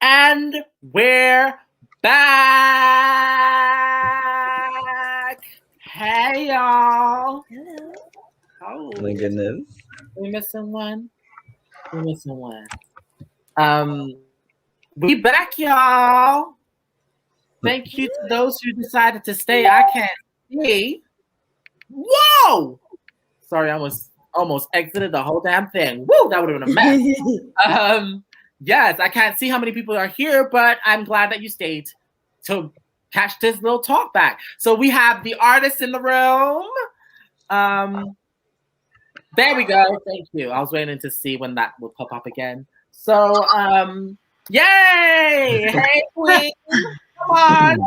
And we're back. Hey, y'all. Hello. Oh, My goodness. we missing one. We missing one. We back, y'all. Thank you to those who decided to stay. I can't see. Whoa! Sorry, I was almost exited the whole damn thing. Woo, that would have been a mess. Yes, I can't see how many people are here, but I'm glad that you stayed to catch this little talk back. So we have the artists in the room. There we go. Thank you. I was waiting to see when that would pop up again. So, yay! Hey, Queen. Come on.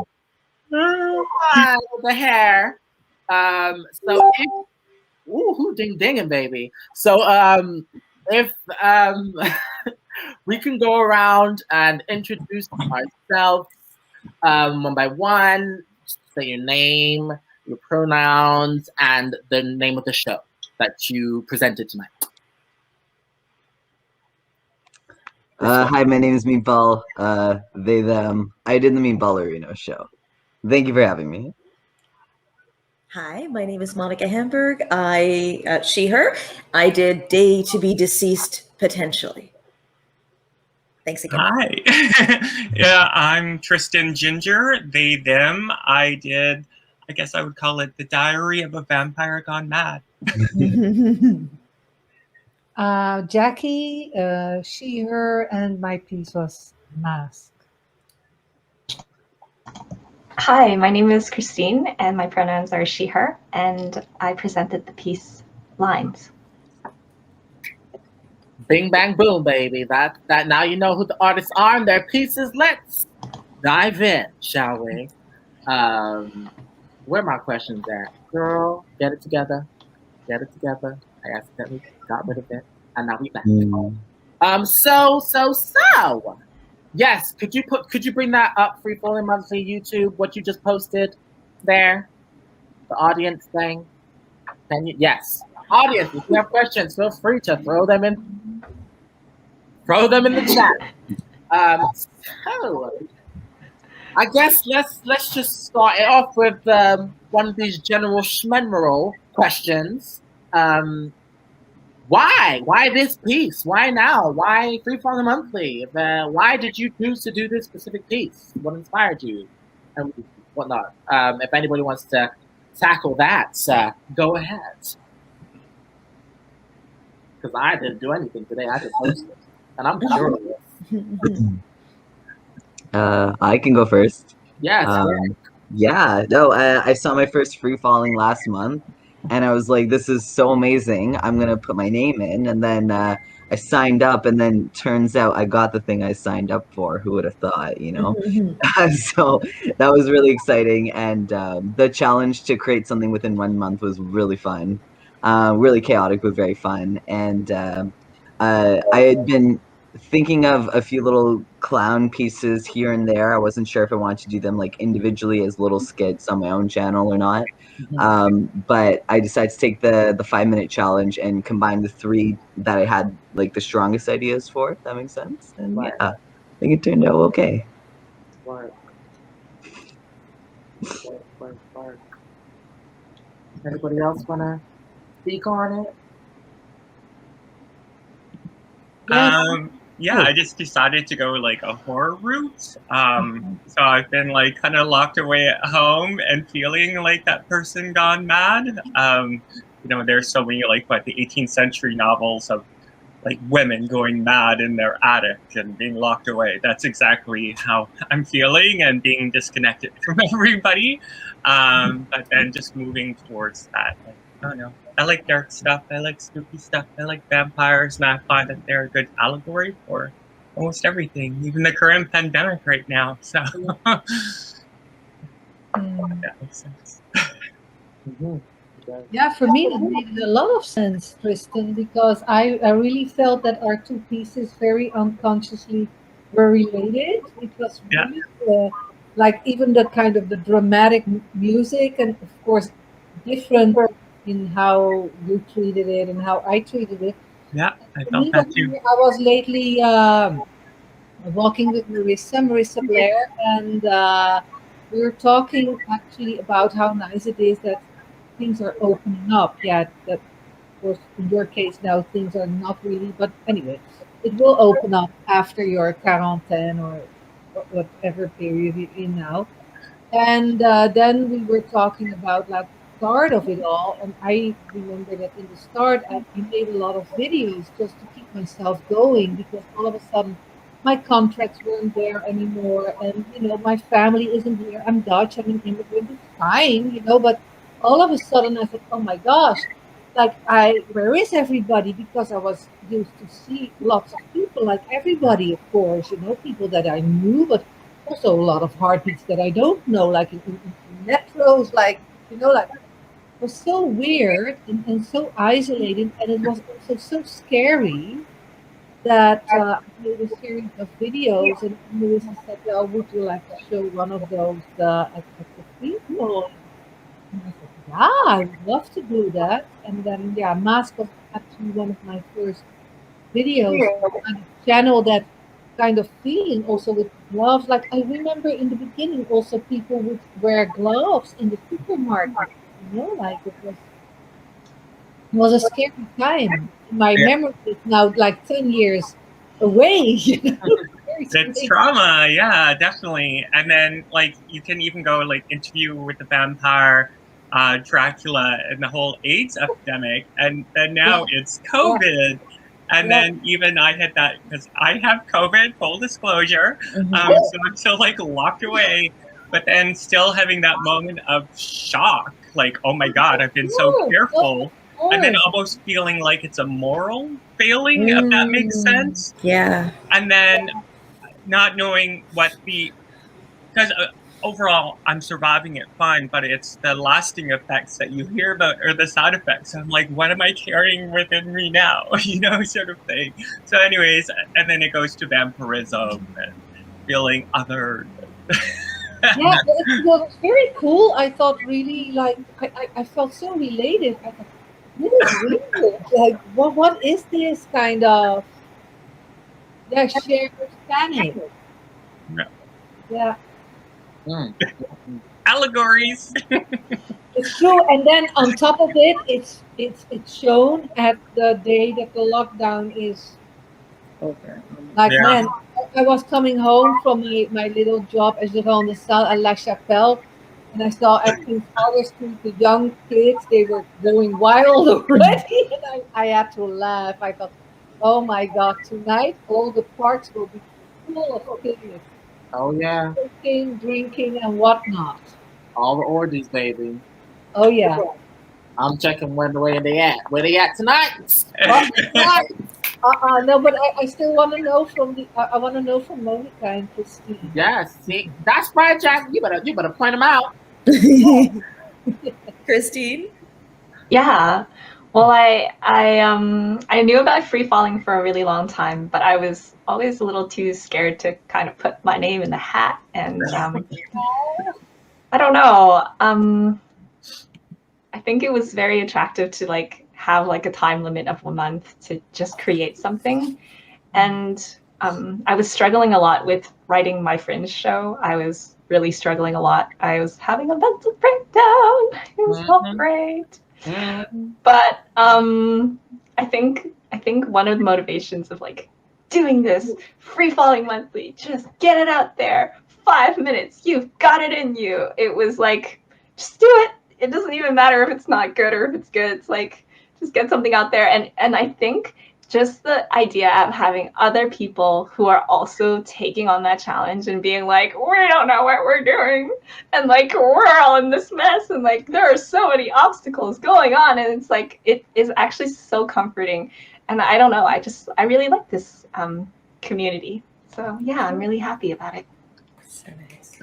Come on with the hair. Who ding dinging, baby. So, if we can go around and introduce ourselves one by one, say your name, your pronouns, and the name of the show that you presented tonight. Hi, my name is Meatball. They, them. I did the Meatball Arena show. Thank you for having me. Hi, my name is Monica Hamburg. She, her. I did Day to Be Deceased Potentially. Thanks again. Hi. Yeah, I'm Tristan Ginger. They, them. I guess I would call it The Diary of a Vampire Gone Mad. Jackie, she, her, and my piece was Mask. Hi, my name is Christine, and my pronouns are she, her, and I presented the piece Lines. Bing, bang, boom, baby. That now you know who the artists are and their pieces. Let's dive in, shall we? Where are my questions at? Girl, get it together. Get it together. I accidentally got rid of it. And now we back. So. Yes, could you bring that up, Free Falling Monthly YouTube, what you just posted there? The audience thing. Can you? Yes. Audience, if you have questions, feel free to throw them in the chat. So I guess let's just start it off with one of these general schmenmeral questions. Why this piece? Why now? Why Free Falling Monthly? Why did you choose to do this specific piece? What inspired you? And whatnot. If anybody wants to tackle that, go ahead. Because I didn't do anything today. I just hosted. And I'm curious. I can go first. Yes. Yeah. No, I saw my first Free Falling last month. And I was like, this is so amazing. I'm going to put my name in. And then I signed up, and then turns out I got the thing I signed up for. Who would have thought, you know? So that was really exciting. And the challenge to create something within 1 month was really fun. Really chaotic, but very fun. And I had been thinking of a few little clown pieces here and there. I wasn't sure if I wanted to do them like individually as little skits on my own channel or not. But I decided to take the 5-minute challenge and combine the 3 that I had like the strongest ideas for, if that makes sense. And yeah, I think it turned out okay. Work. Anybody else wanna speak on it? Yeah, I just decided to go like a horror route. So I've been like kind of locked away at home and feeling like that person gone mad. There's so many like the 18th century novels of like women going mad in their attic and being locked away. That's exactly how I'm feeling, and being disconnected from everybody. But then just moving towards that. Like, I don't know. I like dark stuff. I like spooky stuff. I like vampires, and I find that they're a good allegory for almost everything, even the current pandemic right now. So that makes sense. Yeah, for me, that made a lot of sense, Kristen, because I really felt that our 2 pieces very unconsciously were related. It was really, like even the kind of the dramatic music, and of course, different in how you treated it and how I treated it. Yeah, I For felt me, that too. I was lately walking with Marissa Blair, and we were talking actually about how nice it is that things are opening up. Yeah, that of course in your case now things are not really, but anyway, it will open up after your quarantine or whatever period you're in now. And then we were talking about like start of it all, and I remember that in the start I made a lot of videos just to keep myself going because all of a sudden my contracts weren't there anymore, and my family isn't here. I'm Dutch. I'm an immigrant. It's fine, but all of a sudden I thought, oh my gosh, like where is everybody? Because I was used to see lots of people, like everybody, of course, people that I knew, but also a lot of heartbeats that I don't know, like in metros, like it was so weird and so isolated, and it was also so scary that I made a series of videos, and Melissa said, "Well, would you like to show one of those at the people?" And I said, "Yeah, I would love to do that." And then, yeah, Mask was actually one of my first videos to kind of channel that kind of feeling also with gloves. Like I remember in the beginning also people would wear gloves in the supermarket, like it was a scary time. My Yeah. memory is now like 10 years away. Very It's strange. trauma, yeah, definitely. And then like you can even go like Interview with the Vampire, Dracula, and the whole AIDS epidemic, and then now it's COVID. And Yeah. then even I had that because I have COVID, full disclosure. So I'm still like locked away, but then still having that moment of shock, like, oh my God, I've been so Sure, careful. And then sure. almost feeling like it's a moral failing, if that makes sense. Yeah. And then not knowing what because overall I'm surviving it fine, but it's the lasting effects that you hear about or the side effects. I'm like, what am I carrying within me now? Sort of thing. So, anyways, and then it goes to vampirism and feeling othered. Yeah, it was very cool. I thought really like I felt so related. I thought this is weird. Like what is this kind of shared panic? Yeah, Mm. Allegories. it's true. And then on top of it, it's shown at the day that the lockdown is over. Like Yeah. man, I was coming home from my little job as a on the Salle à La Chapelle, and I saw at King Father Street the young kids. They were going wild already, and I had to laugh. I thought, oh my God, tonight all the parks will be full of kids Oh yeah, cooking, drinking, and whatnot. all the orgies, baby. Oh yeah. I'm checking where they at. Where they at tonight? Tonight. No, but I still want to know from I want to know from Monica and Christine. Yes, see, that's right, Jack. You better point them out. Christine? Yeah. Well, I knew about free falling for a really long time, but I was always a little too scared to kind of put my name in the hat. And I don't know. I think it was very attractive to like have like a time limit of a month to just create something. And I was struggling a lot with writing my Fringe show. I was really struggling a lot. I was having a mental breakdown. It was not great. But I think one of the motivations of like doing this free falling monthly, just get it out there. 5 minutes, you've got it in you. It was like, just do it. It doesn't even matter if it's not good or if it's good. It's like, just get something out there. And I think just the idea of having other people who are also taking on that challenge and being like, we don't know what we're doing. And like, we're all in this mess. And like, there are so many obstacles going on. And it's like, it is actually so comforting. And I don't know, I really like this community. So yeah, I'm really happy about it. So nice.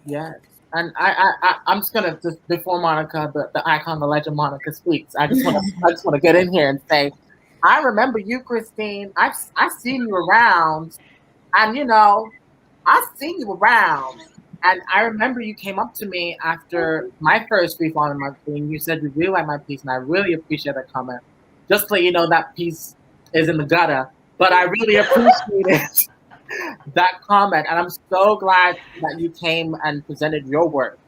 Yes. And I'm just gonna just before Monica, the icon, the legend Monica speaks. I just want to get in here and say, I remember you, Christine. I've seen you around, and I've seen you around, and I remember you came up to me after my first Free Falling monthly, and you said you really like my piece, and I really appreciate that comment. Just to let you know that piece is in the gutter, but I really appreciate it. that comment, and I'm so glad that you came and presented your work.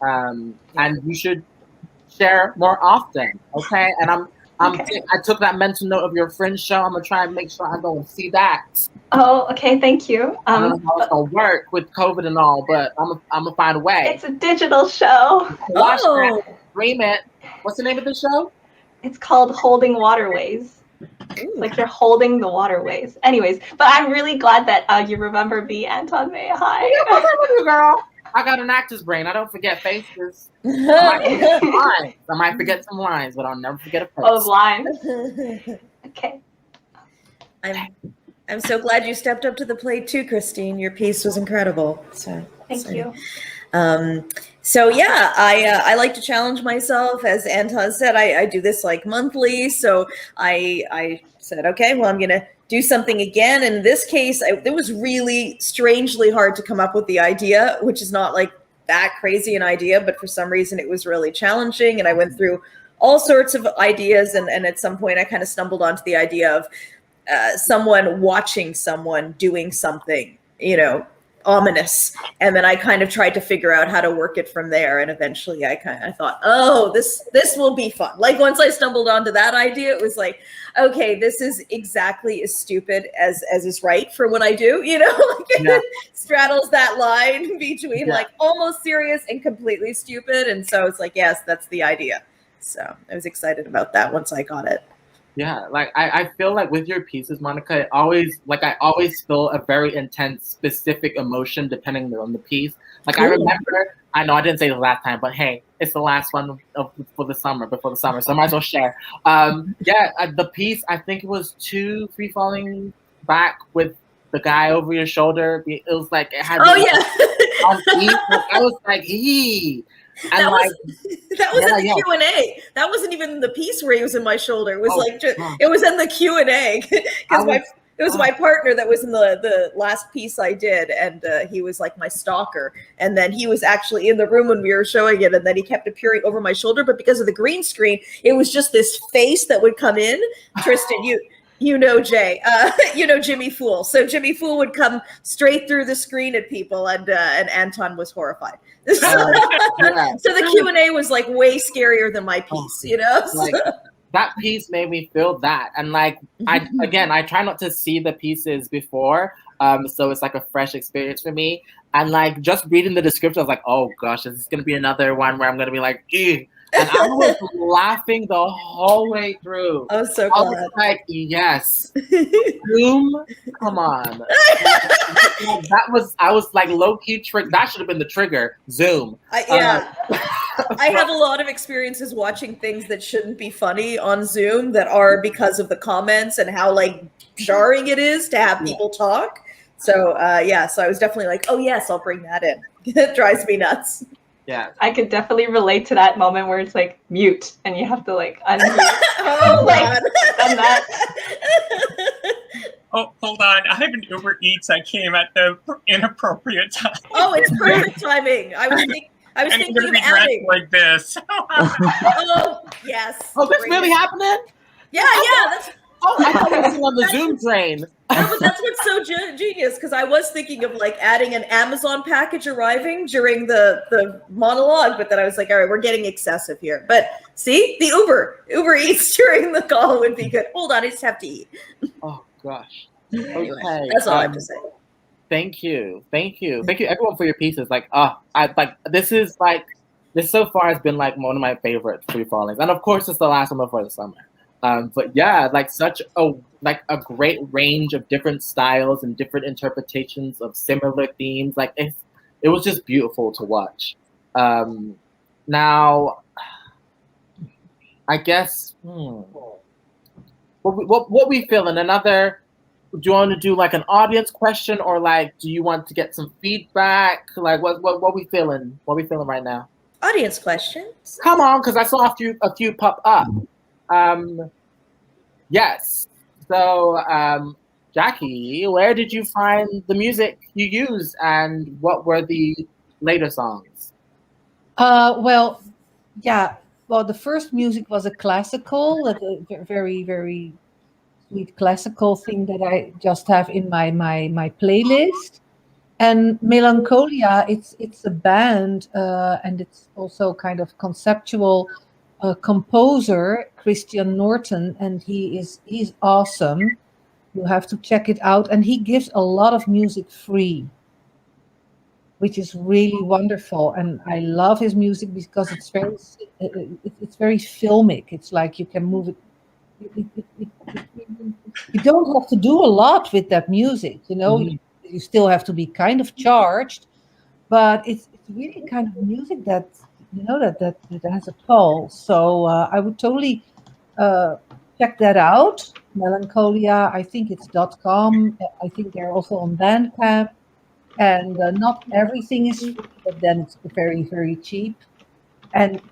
And you should share more often, okay? And Okay. I took that mental note of your Fringe show. I'm gonna try and make sure I go and see that. Oh, okay. Thank you. I don't know how it's gonna work with COVID and all, but I'm gonna find a way. It's a digital show. Watch Oh. that, stream it. What's the name of the show? It's called Holding Waterways. It's like you're holding the waterways. Anyways, but I'm really glad that you remember me, Anton May. Hi. What's up with you, girl? I got an actor's brain. I don't forget faces. I might forget some lines, but I'll never forget a face. Oh, lines. Okay. I'm so glad you stepped up to the plate too, Christine. Your piece was incredible. So Thank you. So yeah, I like to challenge myself. As Anton said, I do this like monthly. So I said, okay, well, I'm gonna do something again. In this case, it was really strangely hard to come up with the idea, which is not like that crazy an idea, but for some reason it was really challenging. And I went through all sorts of ideas, and at some point I kind of stumbled onto the idea of someone watching someone doing something, ominous. And then I kind of tried to figure out how to work it from there. And eventually I thought, oh, this will be fun. Like once I stumbled onto that idea, it was like, okay, this is exactly as stupid as is right for what I do, Yeah. It straddles that line between like almost serious and completely stupid. And so it's like, yes, that's the idea. So I was excited about that once I got it. Yeah, like I feel like with your pieces, Monica, I always feel a very intense, specific emotion depending on the piece. Like I remember, I know I didn't say the last time, but hey, it's the last one before the summer, so I might as well share. The piece, I think it was 2 Free Falling back with the guy over your shoulder. It was like it had. Oh yeah. I was like, he. And that was in the yeah. Q&A. That wasn't even the piece where he was in my shoulder. It was it was in the Q&A because it was my partner that was in the last piece I did, and he was like my stalker. And then he was actually in the room when we were showing it, and then he kept appearing over my shoulder. But because of the green screen, it was just this face that would come in. Tristan, you know Jay, Jimmy Fool. So Jimmy Fool would come straight through the screen at people, and Anton was horrified. So the Q&A was like way scarier than my piece, Like, that piece made me feel that, and like I try not to see the pieces before, so it's like a fresh experience for me. And like just reading the description, I was like, oh gosh, this is gonna be another one where I'm gonna be like, ew. And I was laughing the whole way through. I was so glad. I was like, yes, Zoom, come on. I was like low key trick. That should have been the trigger. Zoom. I have a lot of experiences watching things that shouldn't be funny on Zoom that are because of the comments and how like jarring it is to have people talk. So so I was definitely like, oh yes, I'll bring that in. It drives me nuts. Yeah, I could definitely relate to that moment where it's like mute and you have to like unmute. Oh, like done that. Oh, hold on. I have an Uber Eats that came at the inappropriate time. Oh, it's perfect timing. I was thinking gonna of be dressed adding. like this. Oh yes. Oh, that's Bring really it. happening? Yeah. That's. Oh, I thought I was on the Zoom train. No, but that's what's so genius, because I was thinking of like adding an Amazon package arriving during the monologue, but then I was like, all right, we're getting excessive here. But see, the Uber Eats during the call would be good. Hold on, I just have to eat. Oh gosh. Anyway, Okay. that's all I have to say. Thank you everyone for your pieces. Like, this so far has been like one of my favorite Free Fallings, and of course it's the last one before the summer. But yeah, like such a great range of different styles and different interpretations of similar themes. Like it was just beautiful to watch. Now, I guess what we feeling? Another? Do you want to do like an audience question, or like do you want to get some feedback? Like what we feeling? What we feeling right now? Audience questions. Come on, because I saw a few pop up. Yes. So, Jackie, where did you find the music you used, and what were the later songs? Well, the first music was a classical, like a very, very sweet classical thing that I just have in my playlist. And Melancholia, it's a band, and it's also kind of conceptual composer Christian Norton, and he's awesome. You have to check it out, and he gives a lot of music free, which is really wonderful. And I love his music because it's very filmic. It's like you can move it. You don't have to do a lot with that music, you know. You still have to be kind of charged, but it's really kind of music that that has a pulse. So I would totally check that out. Melancholia, I think it's .com. I think they're also on Bandcamp, and not everything is free, but then it's very, very cheap, and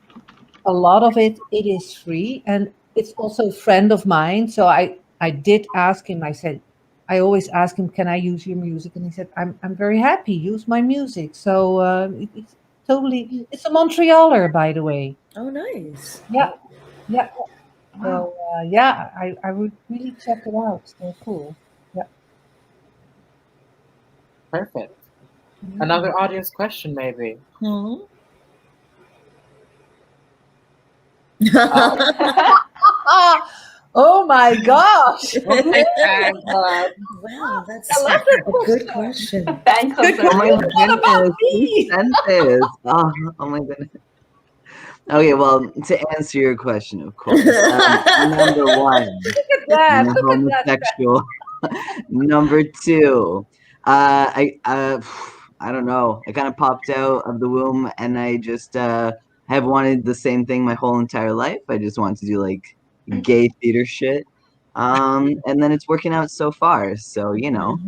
a lot of it is free. And it's also a friend of mine, so I did ask him. I said, I always ask him, can I use your music? And he said, I'm very happy, use my music. So it's totally, it's a Montrealer, by the way. Oh, nice. Yeah. So yeah, I would really check it out. They're cool. Yeah. Perfect. Another audience question, maybe. Oh my gosh! Okay, fan club. Wow, that's I love a that good question. Fan clubs Oh are my really goodness, who sent this? Oh my goodness. Okay, well, to answer your question, of course, number one, Look at that! Look at that! homosexual. Number two, I don't know. I kind of popped out of the womb, and I just have wanted the same thing my whole entire life. I just wanted to do like gay theater shit, and then it's working out so far. So you know,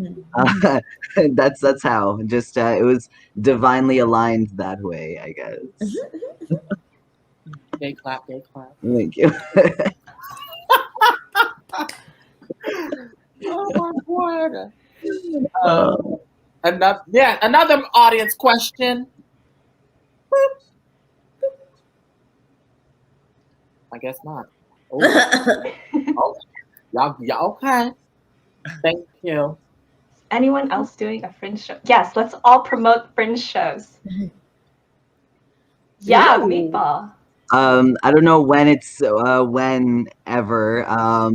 that's how. Just it was divinely aligned that way, I guess. Gay clap, gay clap. Thank you. Oh my god. Another audience question. I guess not. Oh, y'all okay. Thank you. Anyone else doing a fringe show? Yes, let's all promote fringe shows. Yeah, Meatball. I don't know when it's whenever,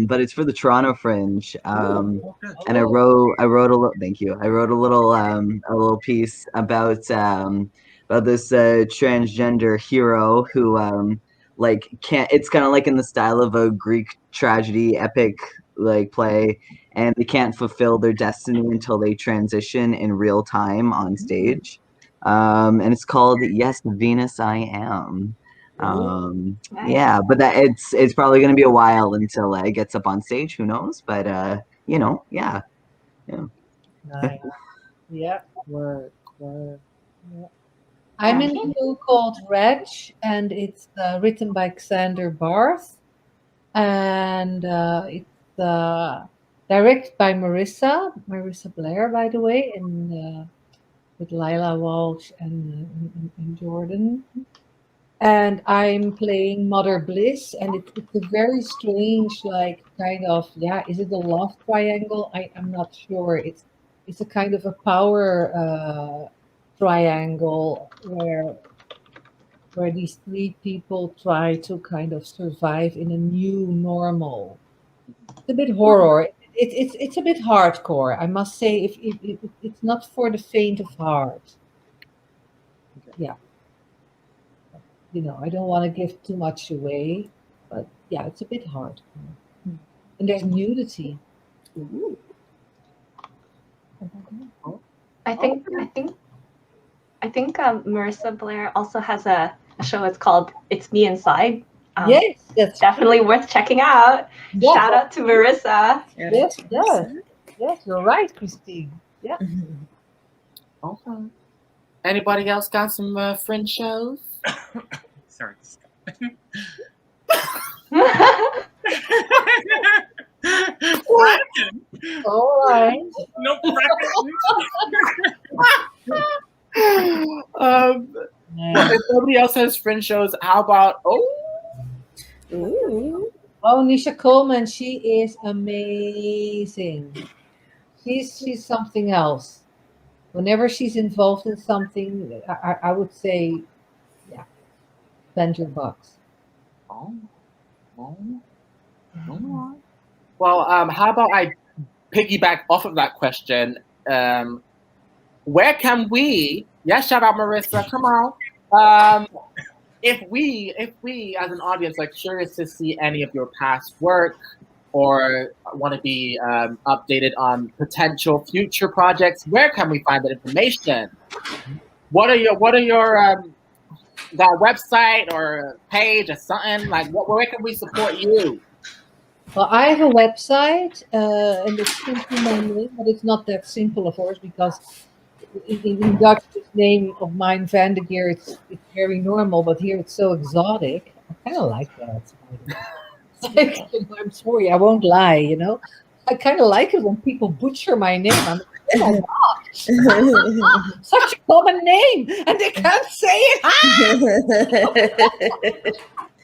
but it's for the Toronto Fringe. And I wrote a little. Thank you. I wrote a little piece about this transgender hero who like can't. It's kind of like in the style of a Greek tragedy epic like play, and they can't fulfill their destiny until they transition in real time on stage. And it's called Yes, Venus, I Am. Nice. Yeah, but that it's probably gonna be a while until it gets up on stage. Who knows? But you know, yeah. Nice. Yeah. Word. Yeah. I'm in a show called Reg, and it's written by Xander Barth, and it's directed by Marissa Blair, by the way, and with Lila Walsh and Jordan. And I'm playing Mother Bliss, and it's a very strange, like, kind of, is it a love triangle? I'm not sure. It's a kind of a power triangle where these three people try to kind of survive in a new normal. It's a bit horror. It's a bit hardcore, I must say. If it's not for the faint of heart. Yeah. You know, I don't want to give too much away, but yeah, it's a bit hard. And there's nudity. Ooh. I think Marissa Blair also has a show. It's called It's Me Inside. Yes, that's definitely worth checking out. Yeah. Shout out to Marissa. Yes, you're right, Christine. Yeah. Okay. Anybody else got some fringe shows? Sorry. All right. No If nobody else has fringe shows, how about Ooh. Oh, Nisha Coleman, she is amazing. She's something else. Whenever she's involved in something, I would say, yeah, spend your bucks. Oh, oh, oh. Well, how about I piggyback off of that question? Where can we? Yeah, shout out Marissa. Come on. If we as an audience are curious to see any of your past work or want to be updated on potential future projects, where can we find that information? What are your that website or page or something like? Where can we support you? Well, I have a website, and it's simply my name, but it's not that simple, of course, because in Dutch, this name of mine, Van de Geer, it's very normal, but here it's so exotic. I kind of like that. Like, I'm sorry, I won't lie. I kind of like it when people butcher my name. I'm like, oh my gosh, such a common name, and they can't say it.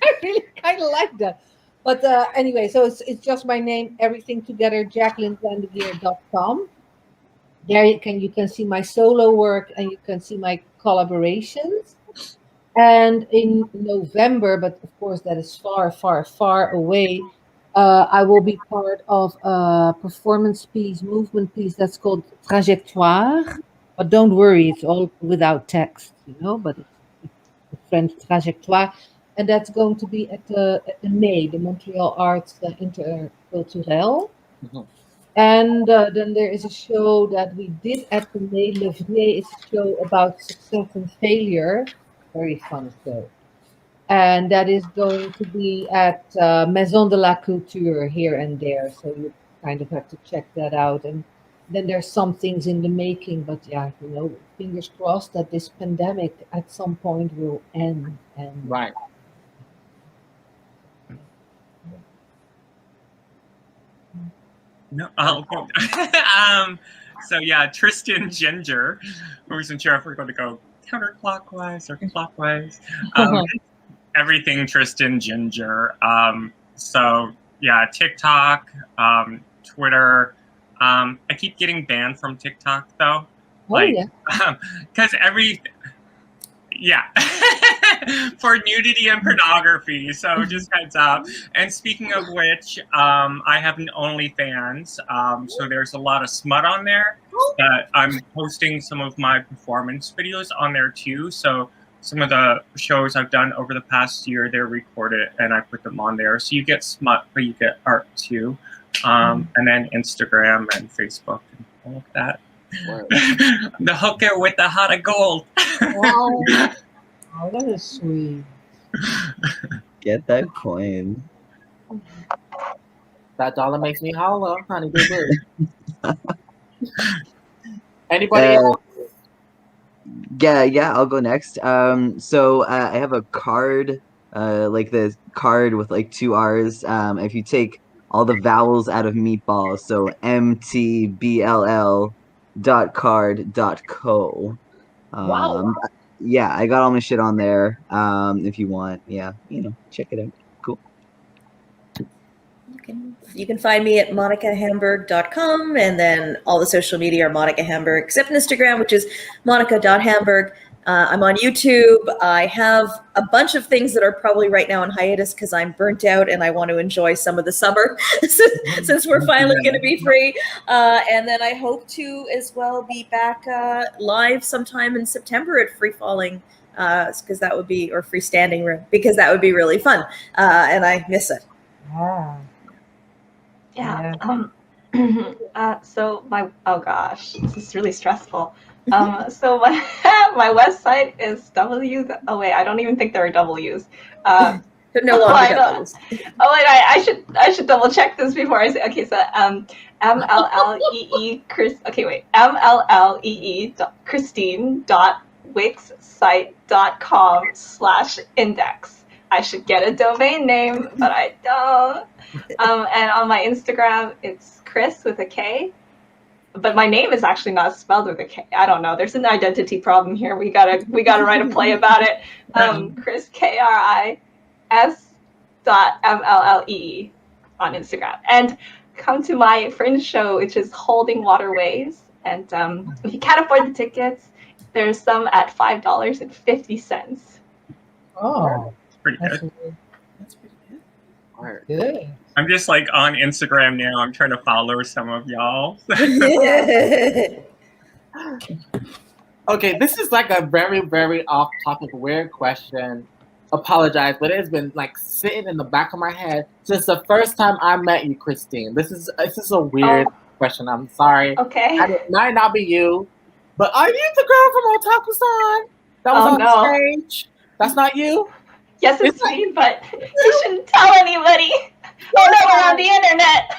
I really kind of like that. But anyway, so it's just my name, everything together, JacquelineVandegeer.com. There you can see my solo work and you can see my collaborations. And in November, but of course that is far, far, far away, I will be part of a performance piece, movement piece that's called Trajectoire. But don't worry, it's all without text, but it's the French Trajectoire. And that's going to be at the May, the Montreal Arts Interculturel. Mhm. And then there is a show that we did at the May. Le Vrai is a show about success and failure. Very fun show. And that is going to be at Maison de la Culture here and there. So you kind of have to check that out. And then there's some things in the making. But yeah, fingers crossed that this pandemic at some point will end. And Right. No, I'll go. So yeah, Tristan Ginger. I wasn't sure if we're going to go counterclockwise or clockwise. Everything Tristan Ginger. So yeah, TikTok, Twitter. I keep getting banned from TikTok though. Because yeah, for nudity and pornography. So just heads up. And speaking of which, I have an OnlyFans. So there's a lot of smut on there. I'm posting some of my performance videos on there too. So some of the shows I've done over the past year, they're recorded and I put them on there. So you get smut, but you get art too. And then Instagram and Facebook and all of that. The hooker with the heart of gold. wow. Oh, that is sweet. Get that coin. That dollar makes me holler, honey. Anybody else? Yeah, I'll go next. So I have a card, like the card with like 2 R's. If you take all the vowels out of meatball, so mtbll.card.co. Wow. Yeah, I got all my shit on there. If you want, yeah, check it out. Cool. You can find me at monicahamburg.com, and then all the social media are Monica Hamburg, except Instagram, which is monica.hamburg. I'm on YouTube. I have a bunch of things that are probably right now on hiatus because I'm burnt out and I want to enjoy some of the summer since we're finally going to be free. And then I hope to as well be back live sometime in September at Free Falling, because that would be, or Freestanding Room, because that would be really fun. And I miss it. Yeah. So oh gosh, this is really stressful. So my website is oh wait, I don't even think there are W's. No longer W's. Oh wait, I should double check this before I say. Okay, so MLLEE Chris. Okay, wait, MLLEE Christine.wixsite.com/index. I should get a domain name, but I don't. And on my Instagram, it's Chris with a K. But my name is actually not spelled with a K. I don't know. There's an identity problem here. We gotta write a play about it. Chris, KRIS fringe.mllee on Instagram. And come to my fringe show, which is Holding Waterways. And if you can't afford the tickets, there's some at $5.50. Oh, It's pretty that's good. really That's pretty good. Alright. good. I'm just like on Instagram now. I'm trying to follow some of y'all. Okay, this is like a very, very off-topic, weird question. Apologize, but it has been like sitting in the back of my head since the first time I met you, Christine. This is a weird question. I'm sorry. Okay. It might not be you, but are you the girl from Otaku-san that was Oh, on no. stage? That's not you? Yes, it's It's me, but you shouldn't tell anybody. Oh no, we're on the internet.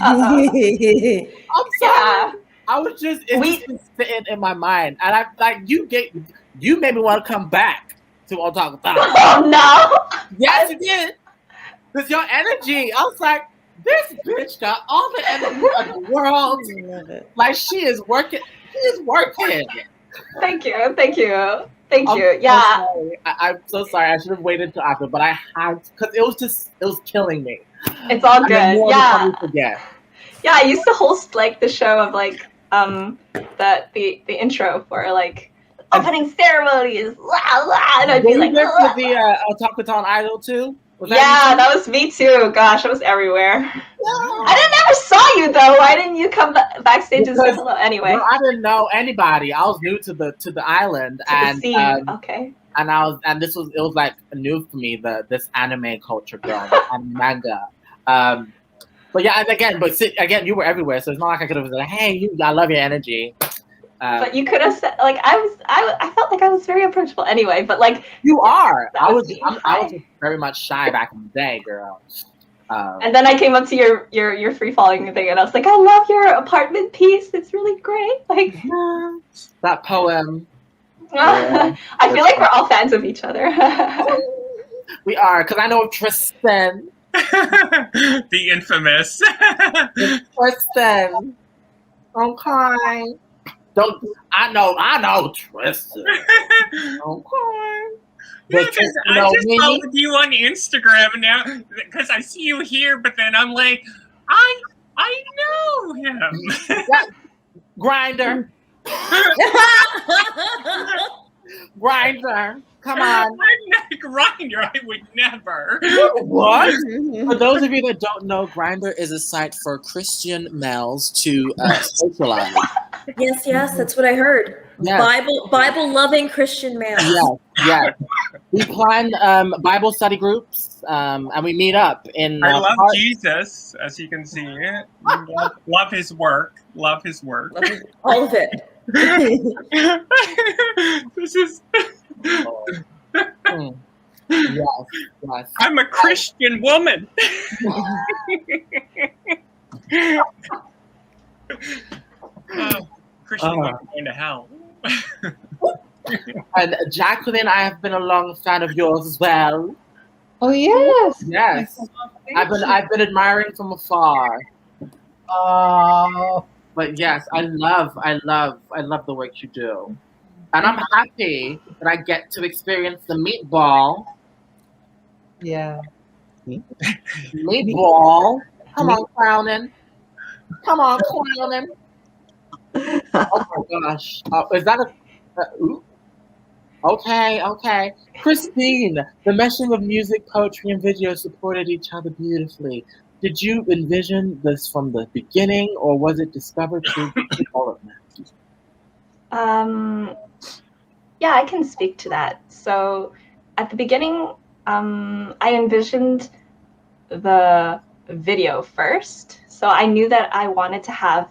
I'm sorry. Yeah. I was just it's just sitting in my mind, and I like you made me want to come back to Otaku-san. Oh no. Yes, you did. With your energy, I was like, this bitch got all the energy of the world. Love it. Like she is working. She is working. Thank you. Thank you. Thank I'm you. so Yeah. sorry. I'm so sorry. I should have waited till after, but I had because it was killing me. It's all And then good. more Yeah. before we forget. Yeah, I used to host like the show of like the intro for like opening ceremonies. Blah, blah, and I'd Were be you like, there "Ugh." for the Otaku-san Idol too? Was that Yeah, you too? that was me too. Gosh, I was everywhere. Yeah. I never saw you though. Why didn't you come backstage and say Because, hello? Anyway, Well, I didn't know anybody. I was new to the island, to the and scene. Okay. and it was like new for me, this anime culture going and manga. But yeah, and again, you were everywhere, so it's not like I could have said, "Hey, I love your energy." But you could have said like I felt like I was very approachable anyway. But like You are. that I was was. me. I Hi. was just very much shy back in the day, girl. And then I came up to your free falling thing, and I was like, I love your apartment piece. It's really great. Like that poem. I feel like we're all fans of each other. We are, because I know Tristan. The infamous. Tristan. Okay. Don't I know Tristan. Okay. Yeah, Does because Tristan I know just me? followed you on Instagram now because I see you here, but then I'm like, I know him. Grinder. Grinder. Come on. I'm not a grinder. I would never. What? For those of you that don't know, Grindr is a site for Christian males to socialize. Yes, that's what I heard. Yes. Bible loving Christian man. Yes. We plan Bible study groups, and we meet up in. I love Jesus, as you can see. Love his work. Love his work. All of it. This is. Yes. I'm a Christian woman. Christian woman going to hell. And Jacqueline, I have been a long fan of yours as well. Oh yes. Yes. I've been admiring from afar. Oh. But yes, I love the work you do. And I'm happy that I get to experience the meatball. Yeah. Meatball. Come on, clowning. Come on, clowning. Oh my gosh. Is that ooh. Okay. Christine, the meshing of music, poetry, and video supported each other beautifully. Did you envision this from the beginning, or was it discovered through development? Yeah, I can speak to that. So at the beginning, I envisioned the video first. So I knew that I wanted to have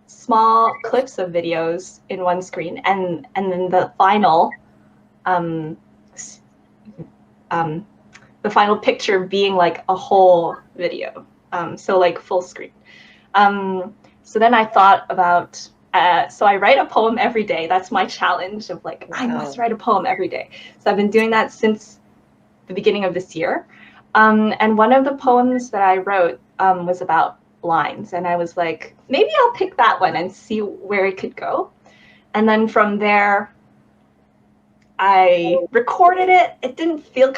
small clips of videos in one screen, and then the final picture being like a whole video, so like full screen. So then I thought about, so I write a poem every day. That's my challenge of like, I must write a poem every day. So I've been doing that since the beginning of this year. And one of the poems that I wrote was about blinds. And I was like, maybe I'll pick that one and see where it could go. And then from there, I recorded it. It didn't feel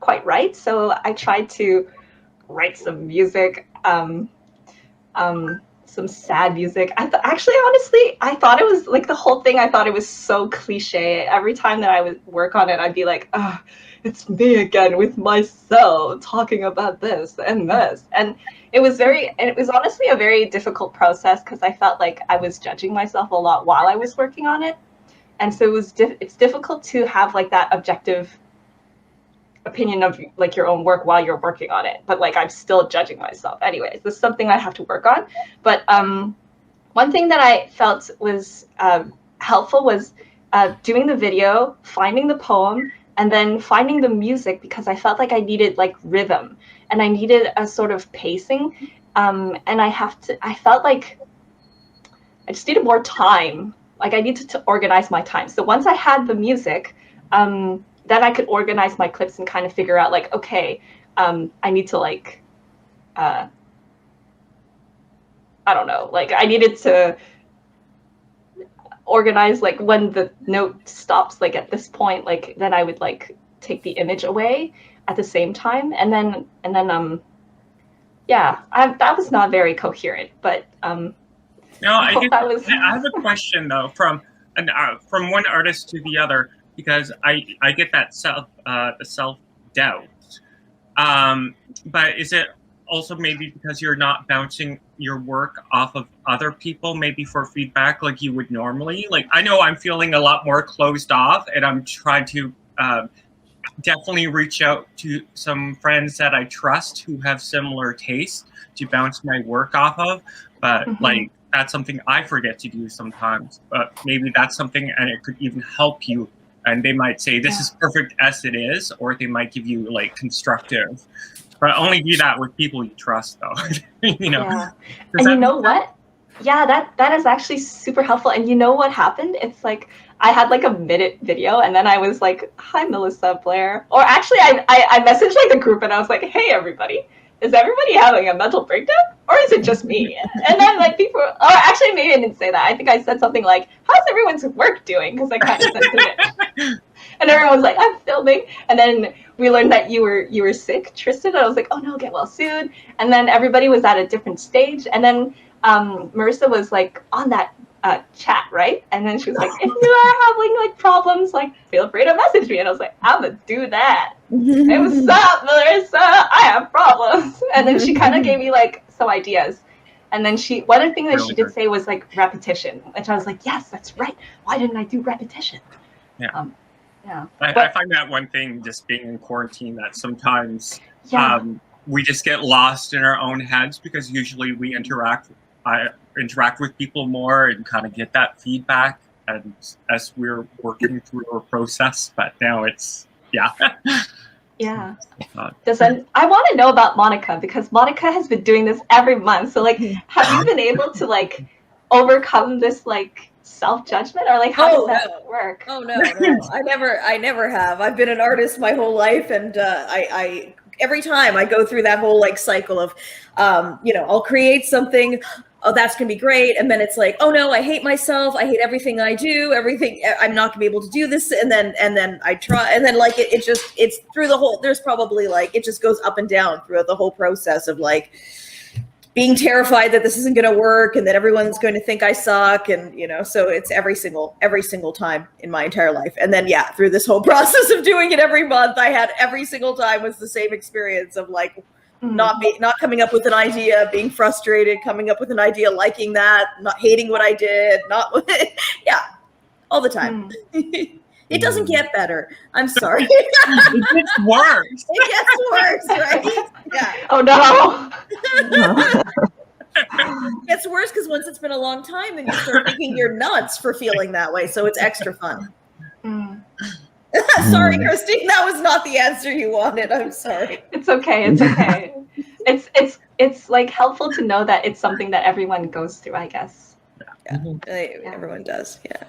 quite right. So I tried to write some music, some sad music. Actually, honestly, I thought it was like the whole thing. I thought it was so cliche. Every time that I would work on it, I'd be like, "Ah, it's me again with myself talking about this and this." And it was honestly a very difficult process because I felt like I was judging myself a lot while I was working on it, and so it's difficult to have like that objective opinion of like your own work while you're working on it, but like I'm still judging myself. Anyways, this is something I have to work on. But one thing that I felt was helpful was doing the video, finding the poem, and then finding the music, because I felt like I needed like rhythm and I needed a sort of pacing, and I felt like I just needed more time. Like I needed to organize my time. So once I had the music, then I could organize my clips and kind of figure out like, okay, I need to like, I don't know, like I needed to organize like when the note stops, like at this point, like then I would like take the image away at the same time. And then yeah, that was not very coherent, but no, I have a question though from one artist to the other, because I get that the self-doubt. But is it also maybe because you're not bouncing your work off of other people, maybe for feedback like you would normally? Like I know I'm feeling a lot more closed off, and I'm trying to definitely reach out to some friends that I trust who have similar tastes to bounce my work off of. But like that's something I forget to do sometimes. But maybe that's something, and it could even help you. And they might say, this is perfect as it is, or they might give you like constructive. But only do that with people you trust, though. You know. Yeah. And you know what? Yeah, that is actually super helpful. And you know what happened? It's like I had like a minute video, and then I was like, "Hi, Melissa, Blair." Or actually, I messaged like the group, and I was like, "Hey, everybody, is everybody having a mental breakdown, or is it just me?" And then like people, or actually maybe I didn't say that. I think I said something like, "How's everyone's work doing?" Because I kind of censored it. And everyone was like, "I'm filming." And then we learned that you were sick, Tristan. And I was like, "Oh no, get well soon." And then everybody was at a different stage. And then Marissa was like on that chat, right? And then she was like, "If you are having like problems, like feel free to message me." And I was like, "I'm gonna do that." Hey, what's up, Marissa? I have problems. And then she kind of gave me like some ideas. And then one of the things that she did say was like repetition, which I was like, yes, that's right. Why didn't I do repetition? Yeah. Yeah. I find that one thing, just being in quarantine, that sometimes we just get lost in our own heads, because usually we interact with people more and kind of get that feedback and as we're working through our process. But now it's yeah. I want to know about Monica, because Monica has been doing this every month. So like, have you been able to like overcome this like self-judgment, or like how does that work? Oh no, I never have. I've been an artist my whole life, and I every time I go through that whole like cycle of I'll create something, oh, that's gonna be great, and then it's like, oh no, I hate myself, I hate everything I do, I'm not gonna be able to do this, and then I try, and then like it's through the whole, there's probably like, it just goes up and down throughout the whole process of like being terrified that this isn't going to work and that everyone's going to think I suck. And, so it's every single time in my entire life. And then, through this whole process of doing it every month, I had every single time was the same experience of like, not coming up with an idea, being frustrated, coming up with an idea, liking that, not hating what I did, all the time. It doesn't get better. I'm sorry. It gets worse. It gets worse, right? Yeah. Oh no. It gets worse because once it's been a long time, then you start thinking you're nuts for feeling that way. So it's extra fun. Sorry, Christine, that was not the answer you wanted. I'm sorry. It's okay. It's okay. It's like helpful to know that it's something that everyone goes through, I guess. Everyone does. Yeah.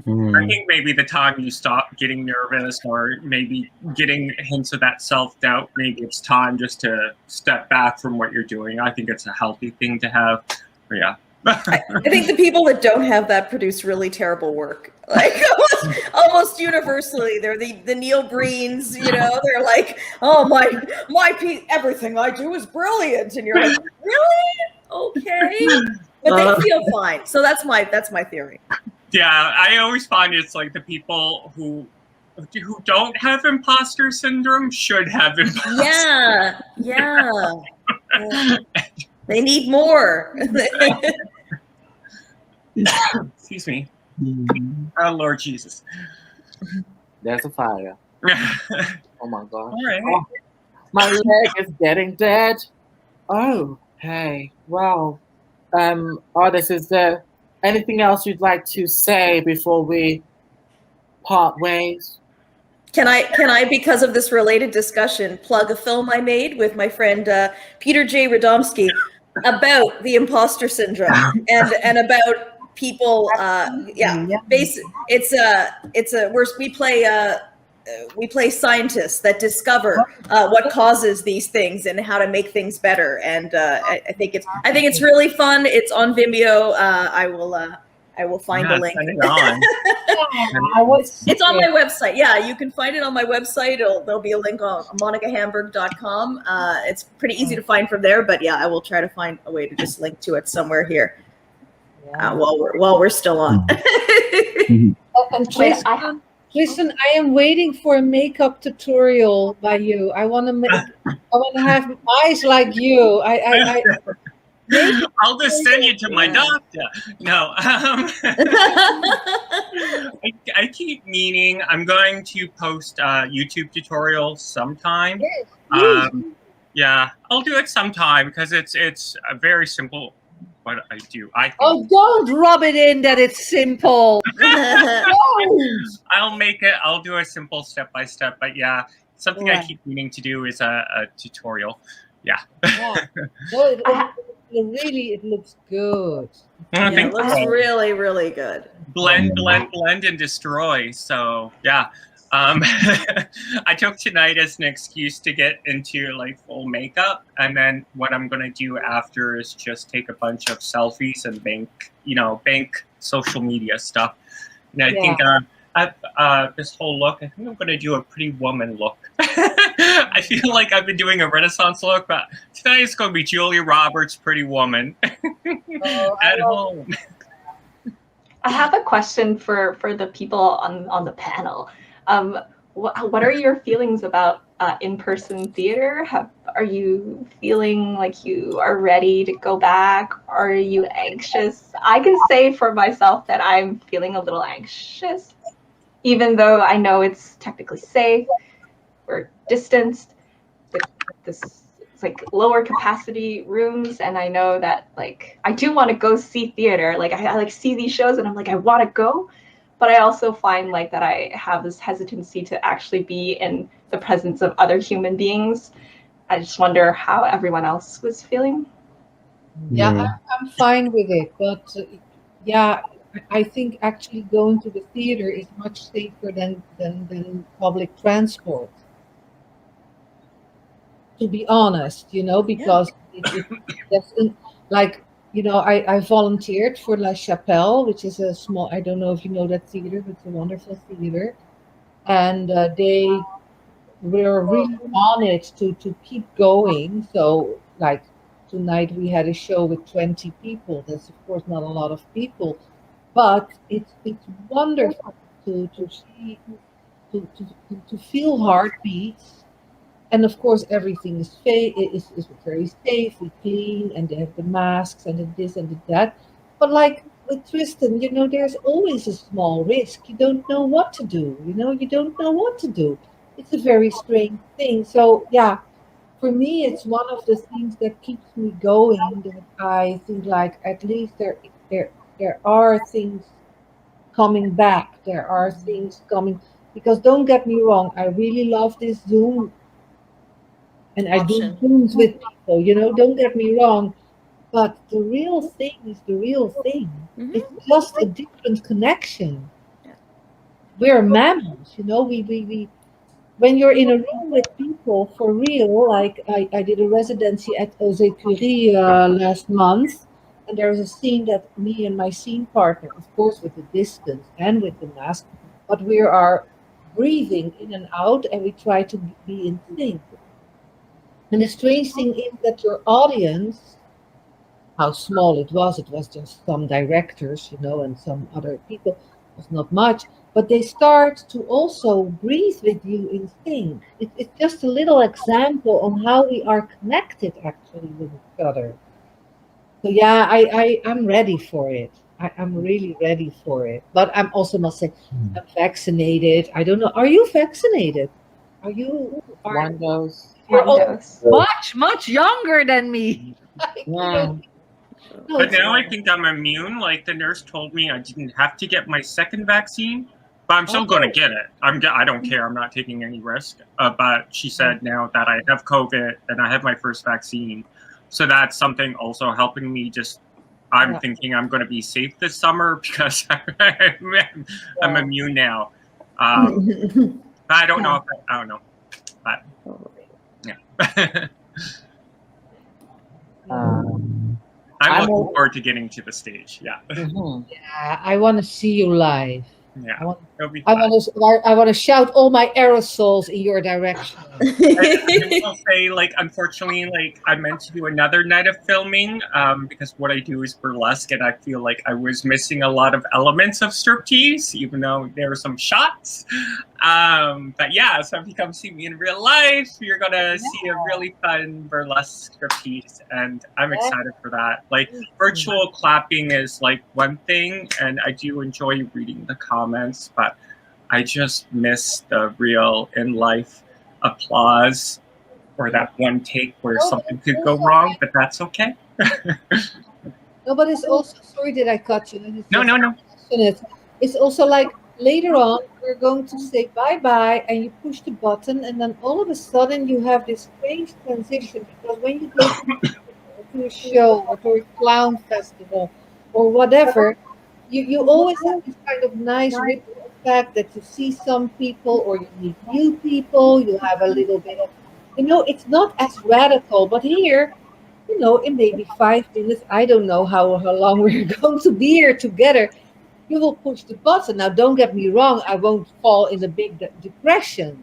I think maybe the time you stop getting nervous or maybe getting hints of that self-doubt, maybe it's time just to step back from what you're doing. I think it's a healthy thing to have. But yeah. I think the people that don't have that produce really terrible work. Like, almost universally. They're the Neil Breens, you know, they're like, oh everything I do is brilliant. And you're like, really? Okay. But they feel fine. So that's my theory. Yeah, I always find it's like the people who don't have imposter syndrome should have imposter. Yeah. They need more. Excuse me. Oh, Lord Jesus. There's a fire. Oh my God. All right. Oh, my leg is getting dead. Oh, hey. Well, artist, is there anything else you'd like to say before we part ways? Can I, because of this related discussion, plug a film I made with my friend Peter J. Radomski about the imposter syndrome and about people. We play scientists that discover what causes these things and how to make things better. And I think it's really fun. It's on Vimeo. I will find the link. Send it on. It's on my website. Yeah, you can find it on my website. There'll be a link on monicahamburg.com. It's pretty easy to find from there, but yeah, I will try to find a way to just link to it somewhere here while we're still on. And Tristan, I am waiting for a makeup tutorial by you. I want to have eyes like you. I'll just send you to my doctor. No. I keep meaning I'm going to post YouTube tutorials sometime. Yes, yeah, I'll do it sometime because it's a very simple what I do. Oh, don't rub it in that it's simple. I'll make it. I'll do a simple step by step. But yeah, something I keep meaning to do is a tutorial. Yeah. No, it looks good. It looks really, really good. Blend, and destroy. So yeah. I took tonight as an excuse to get into like full makeup, and then what I'm gonna do after is just take a bunch of selfies and bank social media stuff. And I think this whole look, I think I'm gonna do a pretty woman look. I feel like I've been doing a Renaissance look, but tonight it's gonna be Julia Roberts, Pretty Woman, at home. I have a question for the people on the panel. What are your feelings about in-person theater? Are you feeling like you are ready to go back? Are you anxious? I can say for myself that I'm feeling a little anxious, even though I know it's technically safe. We're distanced. It's like lower capacity rooms, and I know that like I do want to go see theater. Like I like see these shows, and I'm like I want to go. But I also find like that I have this hesitancy to actually be in the presence of other human beings. I just wonder how everyone else was feeling. Yeah, I'm fine with it. But I think actually going to the theater is much safer than public transport. To be honest, because I volunteered for La Chapelle, which is a small, I don't know if you know that theater, but it's a wonderful theater. And they were really on it to keep going. So like tonight we had a show with 20 people. That's of course not a lot of people, but it's wonderful to see, to feel heartbeats. And of course, everything is very safe. We clean, and they have the masks and the this and the that. But like with Tristan, there's always a small risk. You don't know what to do. You don't know what to do. It's a very strange thing. So yeah, for me, it's one of the things that keeps me going. That I think like at least there are things coming back. There are things coming, because don't get me wrong, I really love this Zoom. And I do Zooms with people, don't get me wrong, but the real thing is the real thing. Mhm. It's just a different connection. Yeah. We're mammals, we when you're in a room with people for real, like I did a residency at José Curie last month, and there was a scene that me and my scene partner, of course with the distance and with the mask, but we are breathing in and out, and we try to be in sync. And the strange thing is that your audience, how small it was just some directors, and some other people, it was not much, but they start to also breathe with you in sync. It's just a little example on how we are connected actually with each other. So yeah, I'm ready for it. I'm really ready for it. But I'm also must say I'm vaccinated. I don't know. Are you vaccinated? Are you? One goes. You're One all dose. much younger than me. Yeah. No, But it's now I think I'm immune. Like the nurse told me I didn't have to get my second vaccine, but I'm still going to get it. I don't care. I'm not taking any risk. But she said now that I have COVID and I have my first vaccine. So that's something also helping me just, I'm Yeah. thinking I'm going to be safe this summer because I'm immune now. I don't know if I don't know. But yeah. I'm looking forward to getting to the stage. Yeah. Mhm. Yeah, I want to see you live. Yeah. I want, It'll be I fun. want to shout all my aerosols in your direction. I will say, like, unfortunately, like, I meant to do another night of filming because what I do is burlesque, and I feel like I was missing a lot of elements of striptease, even though there were some shots. But yeah, so if you come see me in real life, you're gonna see a really fun burlesque striptease, and I'm excited for that. Like, virtual clapping is like one thing, and I do enjoy reading the comments, but I just miss the real in life applause or that one take where something could go wrong, but that's okay. No, but it's also, sorry that I cut you. It's No, just no, no. passionate. It's also like later on, we're going to say bye-bye, and you push the button, and then all of a sudden you have this strange transition, because when you go to a show or to a clown festival or whatever, you always have this kind of nice ripple effect that you see some people or you meet new people, you have a little bit of, it's not as radical, but here, in maybe 5 minutes, I don't know how long we're going to be here together, you will push the button. Now, don't get me wrong, I won't fall in a big depression.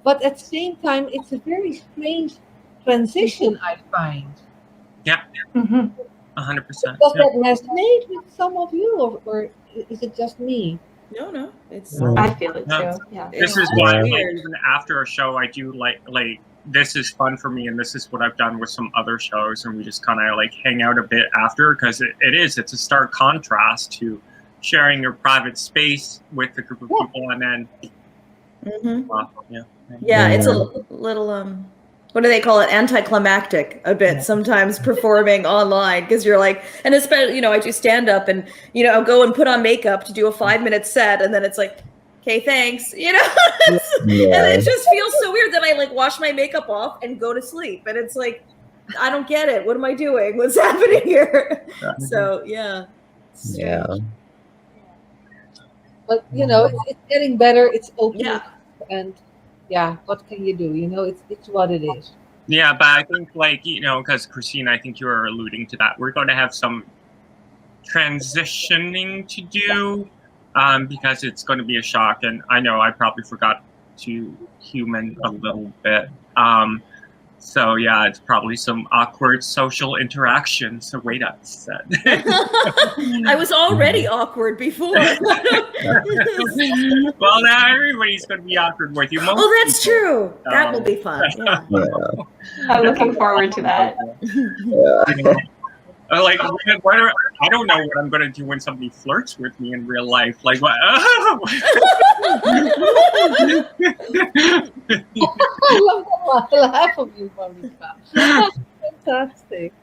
But at the same time, it's a very strange transition, I find. Yeah, Mhm. 100%. Does Yeah. that resonate with some of you, or is it just me? No, it's I feel it Yeah. too. Yeah. This is why, like, even after a show, I do like this is fun for me, and this is what I've done with some other shows, and we just kind of like hang out a bit after, because it's a stark contrast to sharing your private space with a group of people, and then yeah, it's a little what do they call it, anticlimactic a bit sometimes performing online, because you're like, and especially I do stand up, and I'll go and put on makeup to do a 5-minute set, and then it's like, okay, thanks, and it just feels so weird that I like wash my makeup off and go to sleep, and it's like, I don't get it, what am I doing, what's happening here? So yeah. But it's getting better. It's opening, Yeah. and what can you do? It's what it is. Yeah, but I think, like, because Christine, I think you were alluding to that. We're going to have some transitioning to do because it's going to be a shock. And I know I probably forgot to human a little bit. So, yeah, it's probably some awkward social interaction. So wait up, said. I was already awkward before. Well, now everybody's going to be awkward with you. Oh, that's true. That will be fun. Yeah. I'm looking forward to that. Like, I don't know what I'm going to do when somebody flirts with me in real life. Like, what? I love the laugh of you, Monica. That's fantastic.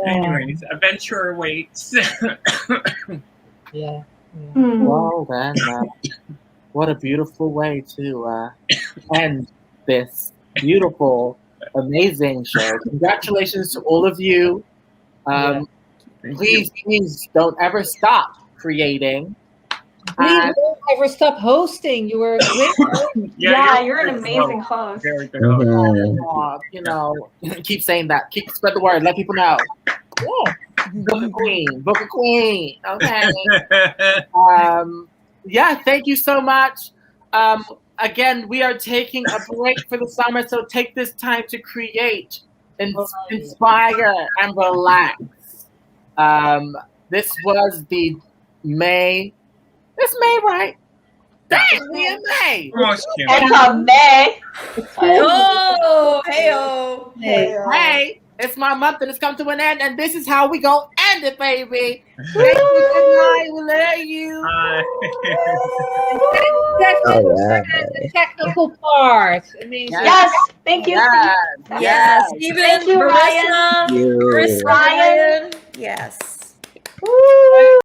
Anyways, adventure awaits. Yeah. Well, then, what a beautiful way to end this beautiful, amazing show. Congratulations to all of you. Please don't ever stop creating. Please don't ever stop hosting. You were a great host. Yeah, you're an amazing host. Very good host. Keep saying that. Keep spread the word. Let people know. Yeah. Book a queen. Okay. Yeah, thank you so much. Again, we are taking a break for the summer, so take this time to create, inspire, and relax. This was the May. It's May, right? Dang, we in May. Almost June. And May. Oh, hey-oh. Hey, it's my month and it's come to an end, and this is how we gonna end it, baby. Thank you, good night, we love you. The technical part. Amazing. Yes, thank you. Yes, Steve. Yes, Stephen, Thank you, Marissa, You. Marissa, Ryan. Yes. Woo.